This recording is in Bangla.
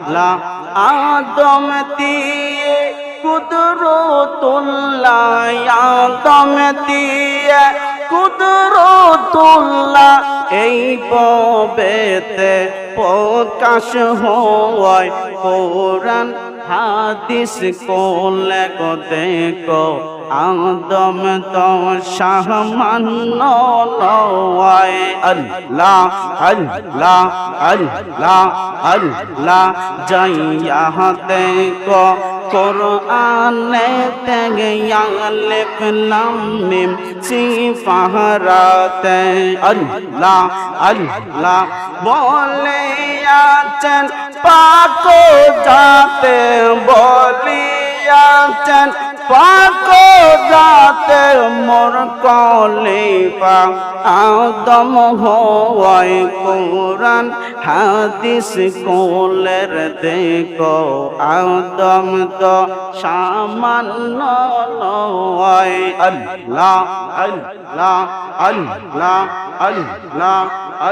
লা আদম দিয়ে কুদরতুল্লাহ আদম দিয়ে কুদরতুল্লাহ এই ববেতে প্রকাশ হয় কোরআন হাদিস কোলে গো দেখো আদম তো সামান্য নয় আল্লাহ আল্লাহ আল্লাহ আল্লাহ যাইয়া দেখো কোরআনে তেগে লিখলাম মিম সিফারাতে আল্লাহ আল্লাহ বলে আছেন পাক যাতে বলিয়াছেন পাক যাতে মোর কলিফা আদম হয় কোরআন হাদিস কোলের দেখো আদম তো সামান্য নয় আল্লাহ আল্লাহ আল্লাহ আল্লাহ আল্লাহ